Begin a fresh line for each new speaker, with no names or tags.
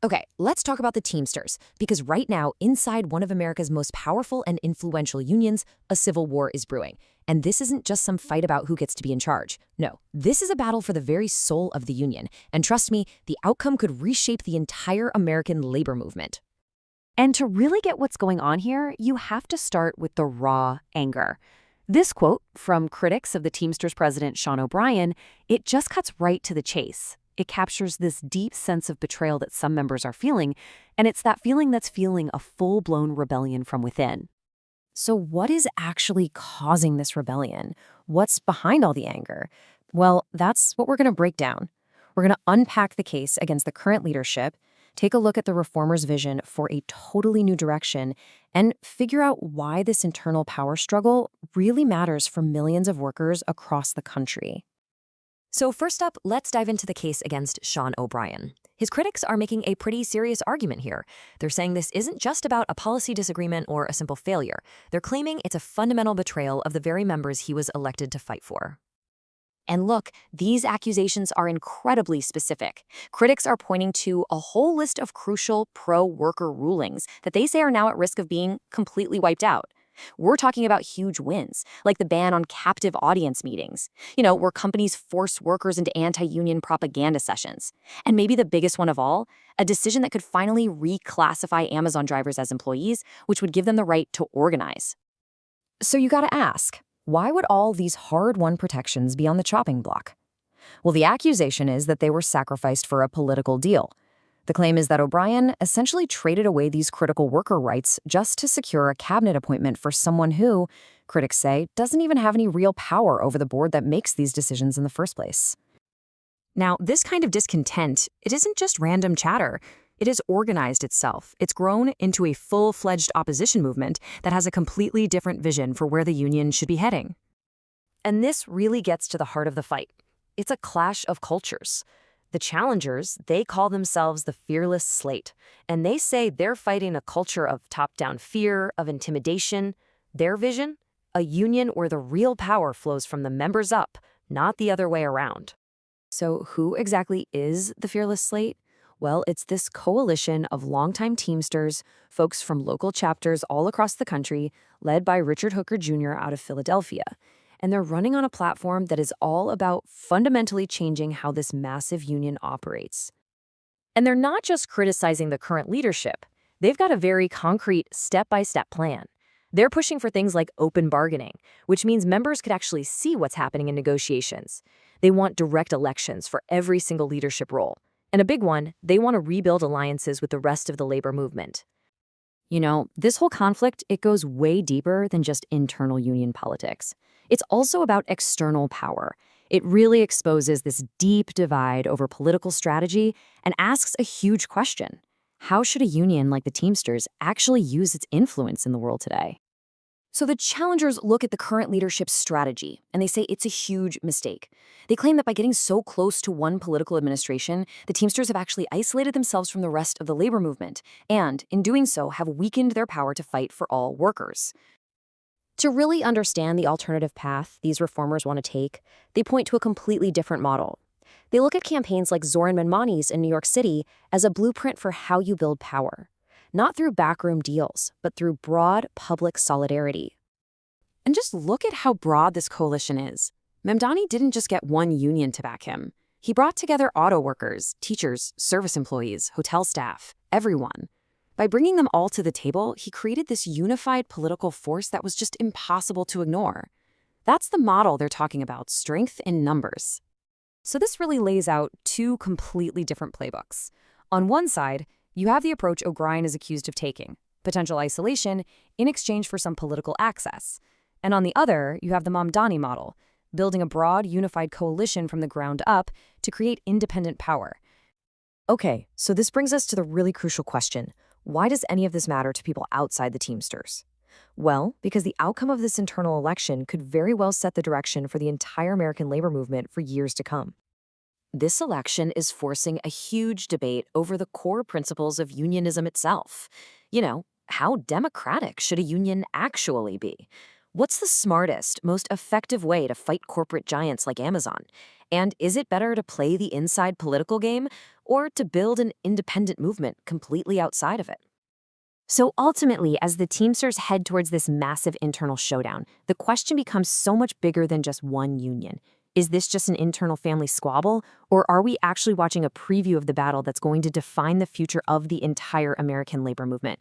Okay, let's talk about the Teamsters, because right now, inside one of America's most powerful and influential unions, a civil war is brewing. And this isn't just some fight about who gets to be in charge. No, this is a battle for the very soul of the union. And trust me, the outcome could reshape the entire American labor movement.
And to really get what's going on here, you have to start with the raw anger. This quote from critics of the Teamsters president, Sean O'Brien, it just cuts right to the chase. It captures this deep sense of betrayal that some members are feeling, and it's that feeling that's feeling a full-blown rebellion from within.
So what is actually causing this rebellion? What's behind all the anger? Well, that's what we're going to break down. We're going to unpack the case against the current leadership, take a look at the reformers' vision for a totally new direction, and figure out why this internal power struggle really matters for millions of workers across the country. So first up, let's dive into the case against Sean O'Brien. His critics are making a pretty serious argument here. They're saying this isn't just about a policy disagreement or a simple failure. They're claiming it's a fundamental betrayal of the very members he was elected to fight for. And look, these accusations are incredibly specific. Critics are pointing to a whole list of crucial pro-worker rulings that they say are now at risk of being completely wiped out. We're talking about huge wins, like the ban on captive audience meetings, where companies force workers into anti-union propaganda sessions. And maybe the biggest one of all, a decision that could finally reclassify Amazon drivers as employees, which would give them the right to organize. So you gotta ask, why would all these hard-won protections be on the chopping block? Well, the accusation is that they were sacrificed for a political deal. The claim is that O'Brien essentially traded away these critical worker rights just to secure a cabinet appointment for someone who, critics say, doesn't even have any real power over the board that makes these decisions in the first place. Now, this kind of discontent, it isn't just random chatter. It has organized itself. It's grown into a full-fledged opposition movement that has a completely different vision for where the union should be heading. And this really gets to the heart of the fight. It's a clash of cultures. The challengers, they call themselves the Fearless Slate, and they say they're fighting a culture of top-down fear, of intimidation. Their vision? A union where the real power flows from the members up, not the other way around. So who exactly is the Fearless Slate? Well, it's this coalition of longtime Teamsters, folks from local chapters all across the country, led by Richard Hooker Jr. out of Philadelphia. And they're running on a platform that is all about fundamentally changing how this massive union operates. And they're not just criticizing the current leadership. They've got a very concrete step-by-step plan. They're pushing for things like open bargaining, which means members could actually see what's happening in negotiations. They want direct elections for every single leadership role. And a big one, they want to rebuild alliances with the rest of the labor movement. This whole conflict, it goes way deeper than just internal union politics. It's also about external power. It really exposes this deep divide over political strategy and asks a huge question. How should a union like the Teamsters actually use its influence in the world today? So the challengers look at the current leadership's strategy, and they say it's a huge mistake. They claim that by getting so close to one political administration, the Teamsters have actually isolated themselves from the rest of the labor movement, and, in doing so, have weakened their power to fight for all workers. To really understand the alternative path these reformers want to take, they point to a completely different model. They look at campaigns like Zoran Manmani's in New York City as a blueprint for how you build power. Not through backroom deals, but through broad public solidarity. And just look at how broad this coalition is. Mamdani didn't just get one union to back him. He brought together auto workers, teachers, service employees, hotel staff, everyone. By bringing them all to the table, he created this unified political force that was just impossible to ignore. That's the model they're talking about, strength in numbers. So this really lays out two completely different playbooks. On one side, you have the approach O'Brien is accused of taking, potential isolation in exchange for some political access. And on the other, you have the Mamdani model, building a broad, unified coalition from the ground up to create independent power. Okay, so this brings us to the really crucial question. Why does any of this matter to people outside the Teamsters? Well, because the outcome of this internal election could very well set the direction for the entire American labor movement for years to come. This election is forcing a huge debate over the core principles of unionism itself. How democratic should a union actually be? What's the smartest, most effective way to fight corporate giants like Amazon? And is it better to play the inside political game or to build an independent movement completely outside of it? So ultimately, as the Teamsters head towards this massive internal showdown, the question becomes so much bigger than just one union. Is this just an internal family squabble, or are we actually watching a preview of the battle that's going to define the future of the entire American labor movement?